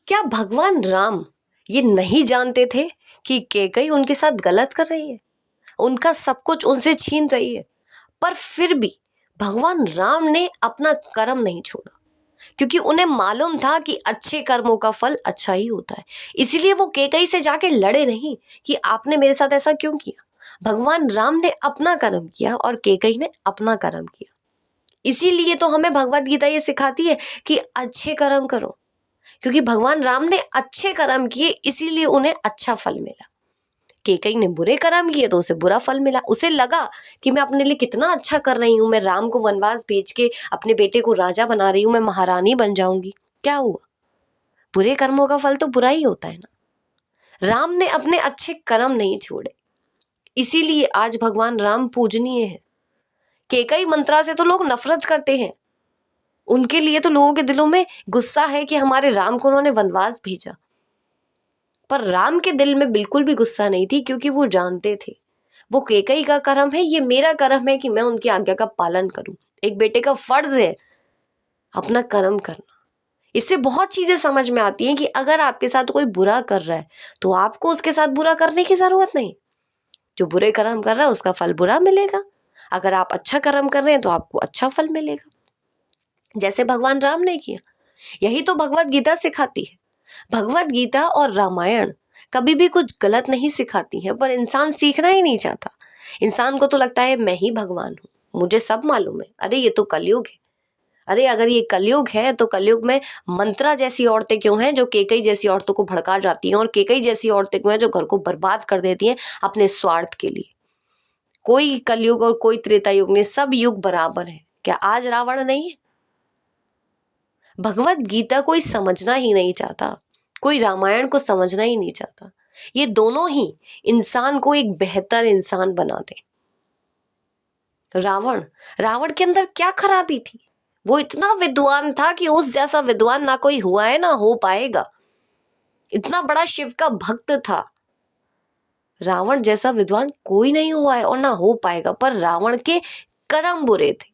क्या भगवान राम ये नहीं जानते थे कि कैकेयी उनके साथ गलत कर रही है, उनका सब कुछ उनसे छीन रही है? पर फिर भी भगवान राम ने अपना कर्म नहीं छोड़ा, क्योंकि उन्हें मालूम था कि अच्छे कर्मों का फल अच्छा ही होता है। इसीलिए वो कैकेयी से जाके लड़े नहीं कि आपने मेरे साथ ऐसा क्यों किया। भगवान राम ने अपना कर्म किया और कैकेयी ने अपना कर्म किया। इसीलिए तो हमें भगवत गीता ये सिखाती है कि अच्छे कर्म करो, क्योंकि भगवान राम ने अच्छे कर्म किए इसीलिए उन्हें अच्छा फल मिला। कैकेयी ने बुरे कर्म किए तो उसे बुरा फल मिला। उसे लगा कि मैं अपने लिए कितना अच्छा कर रही हूँ, मैं राम को वनवास भेज के अपने बेटे को राजा बना रही हूँ, मैं महारानी बन जाऊंगी। क्या हुआ? बुरे कर्मों का फल तो बुरा ही होता है ना। राम ने अपने अच्छे कर्म नहीं छोड़े, इसीलिए आज भगवान राम पूजनीय है। कैकेयी मंत्रा से तो लोग नफरत करते हैं, उनके लिए तो लोगों के दिलों में गुस्सा है कि हमारे राम को उन्होंने वनवास भेजा। पर राम के दिल में बिल्कुल भी गुस्सा नहीं थी, क्योंकि वो जानते थे वो कैकेयी का कर्म है, ये मेरा कर्म है कि मैं उनकी आज्ञा का पालन करूं। एक बेटे का फर्ज है अपना कर्म करना। इससे बहुत चीजें समझ में आती हैं कि अगर आपके साथ कोई बुरा कर रहा है तो आपको उसके साथ बुरा करने की जरूरत नहीं। जो बुरे कर्म कर रहा है उसका फल बुरा मिलेगा, अगर आप अच्छा कर्म कर रहे हैं तो आपको अच्छा फल मिलेगा, जैसे भगवान राम ने किया। यही तो भगवत गीता सिखाती है। भगवत गीता और रामायण कभी भी कुछ गलत नहीं सिखाती है, पर इंसान सीखना ही नहीं चाहता। इंसान को तो लगता है मैं ही भगवान हूँ, मुझे सब मालूम है। अरे ये तो कलयुग है। अरे अगर ये कलयुग है तो कलयुग में मंत्रा जैसी औरतें क्यों हैं जो कैकेयी जैसी औरतों को भड़का जाती हैं, और कैकेयी जैसी औरतें क्यों हैं जो घर को बर्बाद कर देती हैं अपने स्वार्थ के लिए। कोई कलयुग और कोई त्रेता युग नहीं, सब युग बराबर है। क्या आज रावण नहीं है? भगवत गीता कोई समझना ही नहीं चाहता, कोई रामायण को समझना ही नहीं चाहता। ये दोनों ही इंसान को एक बेहतर इंसान बनाते। रावण रावण के अंदर क्या खराबी थी? वो इतना विद्वान था कि उस जैसा विद्वान ना कोई हुआ है ना हो पाएगा। इतना बड़ा शिव का भक्त था। रावण जैसा विद्वान कोई नहीं हुआ है और ना हो पाएगा, पर रावण के कर्म बुरे थे।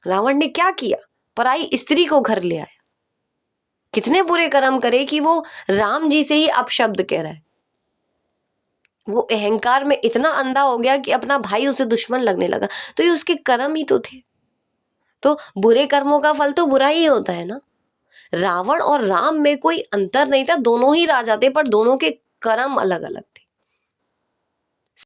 रावण ने क्या किया? पराई स्त्री को घर ले आया। कितने बुरे कर्म करे कि वो राम जी से ही अपशब्द कह रहा है। वो अहंकार में इतना अंधा हो गया कि अपना भाई उसे दुश्मन लगने लगा। तो ये उसके कर्म ही तो थे। तो बुरे कर्मों का फल तो बुरा ही होता है ना। रावण और राम में कोई अंतर नहीं था, दोनों ही राजा थे, पर दोनों के कर्म अलग अलग।